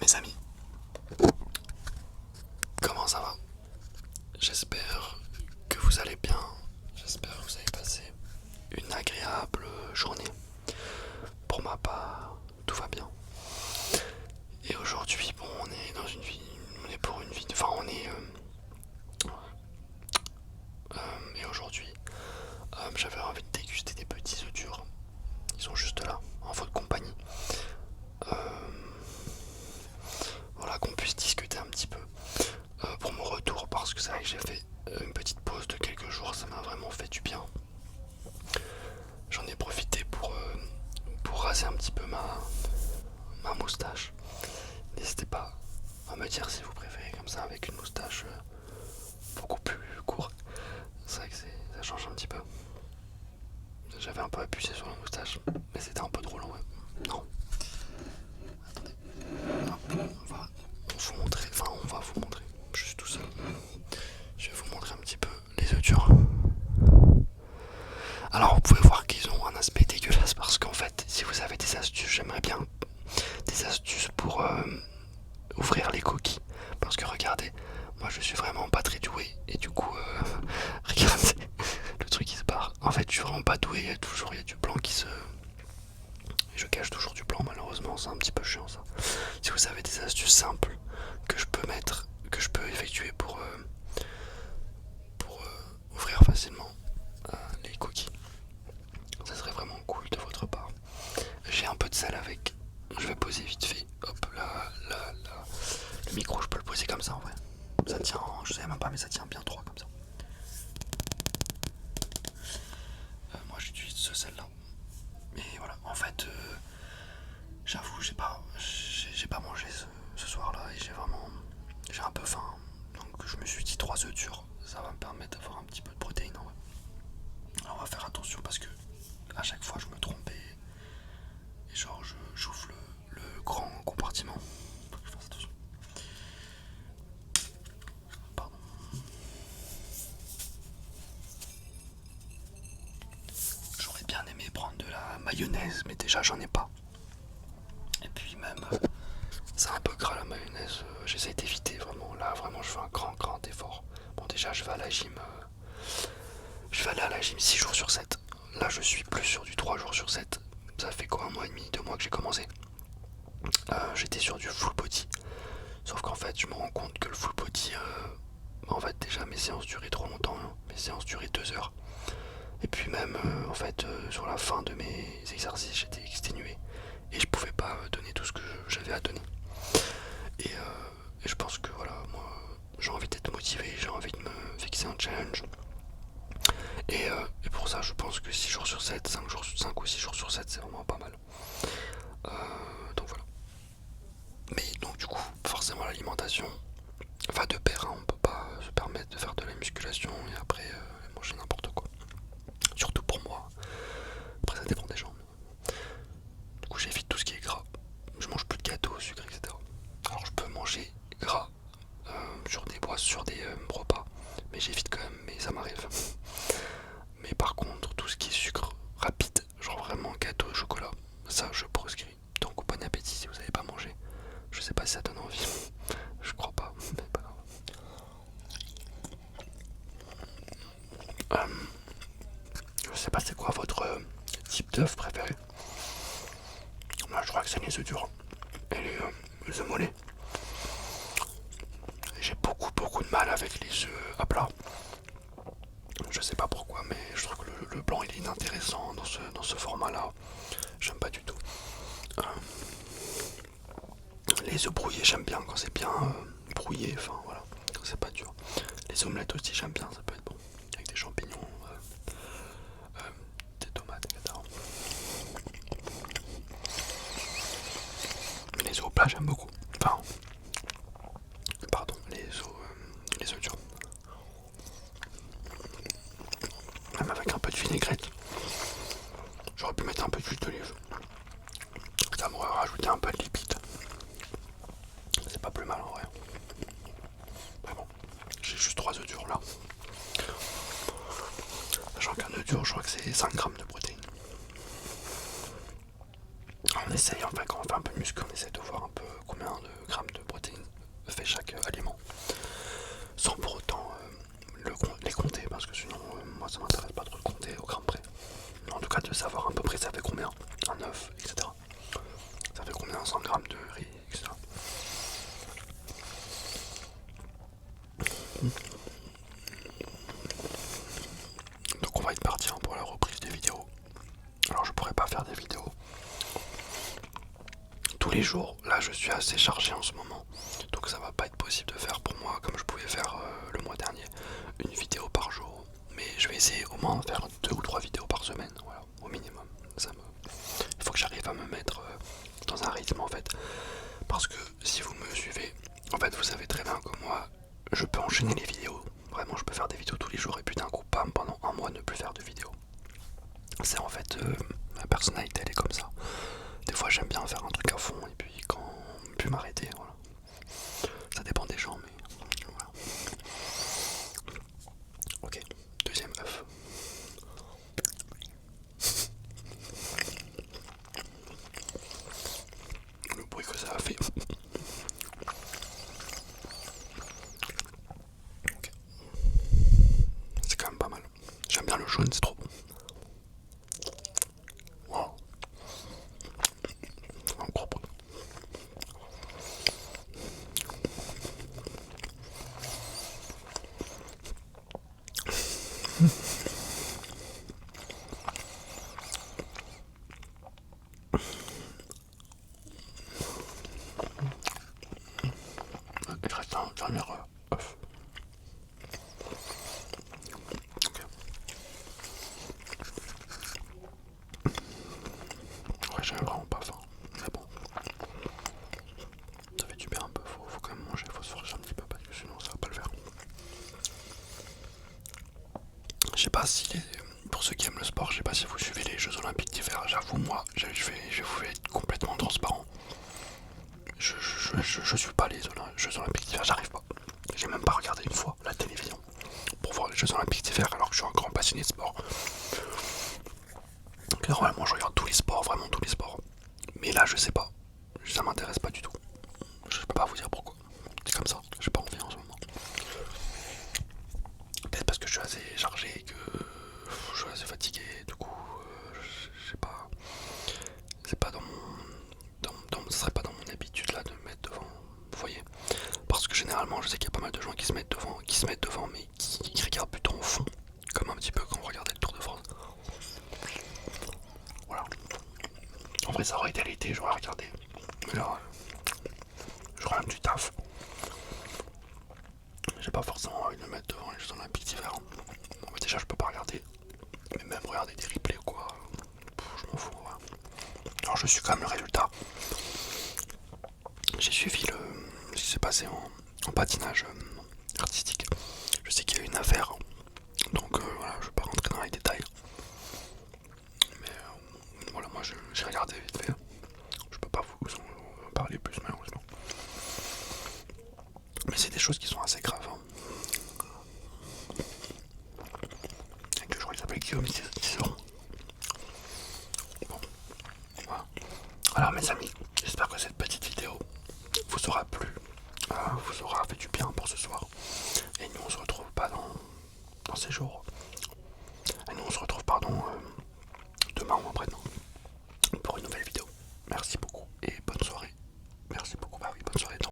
Mes amis, comment ça va? J'espère que vous allez bien. J'espère que vous avez passé une agréable journée. Pour ma part, tout va bien. Et aujourd'hui, bon, on est dans une vie, on est pour une vie, enfin on est. Et aujourd'hui, j'avais envie de déguster des petits œufs durs. Ils sont juste là, en votre compagnie. Voilà, qu'on puisse discuter un petit peu pour mon retour, parce que c'est vrai que j'ai fait une petite pause de quelques jours, ça m'a vraiment fait du bien. J'en ai profité pour raser un petit peu ma moustache. N'hésitez pas à me dire si vous préférez comme ça avec une moustache beaucoup plus courte. C'est vrai que ça change un petit peu. J'avais un peu abusé sur la moustache, mais c'était un peu trop long. Ouais. Non. Attendez. Hop, on va vous montrer. Je suis tout seul. Je vais vous montrer un petit peu les œufs durs. Alors vous pouvez voir qu'ils ont un aspect dégueulasse parce qu'en fait, si vous avez des astuces, j'aimerais bien des astuces pour ouvrir les coquilles. Parce que regardez, moi je suis vraiment pas très doué et du coup, regardez, le truc qui se barre. En fait, je suis vraiment pas doué, il y a du blanc qui se... Je cache toujours du blanc malheureusement, c'est un petit peu chiant ça. Si vous avez des astuces simples que je peux mettre, que je peux effectuer pour ouvrir facilement les coquilles, ça serait vraiment cool de votre part. J'ai un peu de sel avec. Je vais poser vite fait. Hop là. Le micro, je peux le poser comme ça en vrai. Ça tient, je sais même pas, mais ça tient bien droit comme ça. Moi j'utilise ce sel là. Mais voilà, en fait, j'avoue, j'ai pas mangé ce soir là et j'ai un peu faim. Donc je me suis dit 3 œufs durs, ça va me permettre d'avoir un petit peu de protéines en vrai. Alors on va faire attention parce que à chaque fois je me trompe et genre j'ouvre le grand compartiment. Faut que je fasse attention. Pardon. J'aurais bien aimé prendre de la mayonnaise, mais déjà j'en ai pas. Et puis même, c'est un peu gras la mayonnaise, j'essaie d'éviter vraiment. Là vraiment je fais un grand effort. Bon déjà je vais à la gym, je vais aller à la gym 6 jours sur 7. Là je suis plus sur du 3 jours sur 7. Ça fait quoi, un mois et demi, 2 mois que j'ai commencé. J'étais sur du full body. Sauf qu'en fait je me rends compte que le full body, en fait déjà mes séances duraient trop longtemps, hein. Mes séances duraient 2 heures. Et puis même en fait sur la fin de mes exercices j'étais exténué. Et je pouvais pas donner tout ce que j'avais à donner. Et je pense que voilà, moi j'ai envie d'être motivé, j'ai envie de me fixer un challenge. Et pour ça je pense que 6 jours sur 7, 5 ou 6 jours sur 7 c'est vraiment pas mal. Donc voilà. Mais donc du coup forcément l'alimentation va de pair, hein. On peut pas se permettre de faire de la musculation et après manger n'importe quoi. Surtout pour moi. Après ça dépend des gens. Du coup j'évite tout ce qui est gras. Je mange plus de gâteaux, sucre, etc. Alors je peux manger gras sur des repas, mais j'évite quand même, mais ça m'arrive. Mais par contre, tout ce qui est sucre rapide, genre vraiment gâteau au chocolat, ça je proscris. Donc bon appétit si vous n'avez pas mangé. Je sais pas si ça donne envie. Je crois pas, mais pas grave. Je sais pas c'est quoi votre type d'œuf préféré. Moi je crois que c'est les œufs durs et les œufs mollets. J'ai beaucoup de mal avec les œufs à plat. Je sais pas pourquoi, mais je trouve que le blanc il est inintéressant dans ce format-là. J'aime pas du tout. Euh, les œufs brouillés, j'aime bien quand c'est bien brouillé, enfin voilà, quand c'est pas dur. Les omelettes aussi, j'aime bien, ça peut être bon. Avec des champignons, des tomates, etc. Mais les œufs au plat, j'aime beaucoup. Enfin, pardon, les œufs durs. Même avec un peu de vinaigrette. J'aurais pu mettre un peu d'huile d'olive. Ça m'aurait rajouté un peu de lipides. C'est pas plus mal en vrai. Mais bon, j'ai juste 3 œufs durs là. Sachant qu'un œuf dur, je crois que c'est 5 grammes de protéines. on essaye, enfin quand on fait un peu de muscu, on essaye de voir un peu combien de grammes de protéines fait chaque aliment, sans pour autant les compter, parce que sinon moi ça m'intéresse pas trop de compter au gramme près. En tout cas de savoir à peu près ça fait combien un œuf, etc. Ça fait combien 100 grammes de riz, etc. Donc on va être parti pour la reprise des vidéos. Alors je pourrais pas faire des vidéos tous les jours, là je suis assez chargé en ce moment, donc ça va pas être possible de faire pour moi comme je pouvais faire le mois dernier, une vidéo par jour. Mais je vais essayer au moins de faire 2 ou 3 vidéos par semaine, voilà, au minimum. Il faut que j'arrive à me mettre dans un rythme en fait, parce que si vous me suivez, en fait vous savez très bien que moi je peux enchaîner les vidéos, vraiment je peux faire des vidéos tous les jours et puis d'un coup pam, pendant un mois ne plus faire de vidéos. C'est en fait ma personnalité, elle est comme ça. Des fois j'aime bien faire un truc à fond et puis quand plus m'arrêter, voilà. Ça dépend des gens, mais voilà. Ok, deuxième œuf. Le bruit que ça a fait. Ok. C'est quand même pas mal. J'aime bien le jaune, c'est trop bon. Wow. Un gros bruit. Il reste un dernier œuf. Ok. Ouais, j'avais vraiment pas faim. Mais bon. Ça fait du bien un peu, faut quand même manger, faut se forcer un petit peu parce que sinon ça va pas le faire. Je sais pas si, pour ceux qui aiment le sport, je sais pas si vous suivez les Jeux Olympiques d'hiver. J'avoue, moi, je vais être complètement transparent. Je suis pas les Jeux Olympiques d'hiver, j'arrive pas. J'ai même pas regardé une fois la télévision pour voir les Jeux Olympiques d'hiver alors que je suis un grand passionné de sport. Donc, normalement, je regarde tous les sports, vraiment tous les sports. Mais là, je sais pas. Ça m'intéresse pas du tout. Je peux pas vous dire pourquoi. C'est comme ça, j'ai pas envie en ce moment. Peut-être parce que je suis assez chargé et que je suis assez fatigué. Du coup, je sais pas. C'est pas ça serait pas dans mon habitude là de me mettre devant. Vous voyez. Parce que généralement, je sais qu'il y a pas mal de gens qui se mettent devant, mais qui regardent plutôt au fond. Comme un petit peu quand on regardait le Tour de France. Voilà. En vrai, ça aurait été l'été, j'aurais regardé. Mais là, je rentre du taf. J'ai pas forcément envie de me mettre devant les Jeux Olympiques d'hiver. Bon, déjà, je peux pas regarder. Mais même regarder des replays ou quoi, je m'en fous. Voilà. Alors, je suis quand même le résultat. J'ai suivi ce qui s'est passé en patinage artistique. Je sais qu'il y a eu une affaire. Donc voilà, je vais pas rentrer dans les détails. Mais voilà, moi j'ai regardé vite fait. Je peux pas vous en parler plus malheureusement. Mais c'est des choses qui sont assez graves. Hein. Et que je crois qu'il s'appelle Guillaume Cizeron. Bon, voilà. Alors mes amis, j'espère que cette petite vidéo vous aura plu, vous aura fait du bien pour ce soir. Et nous on se retrouve pas dans ces jours.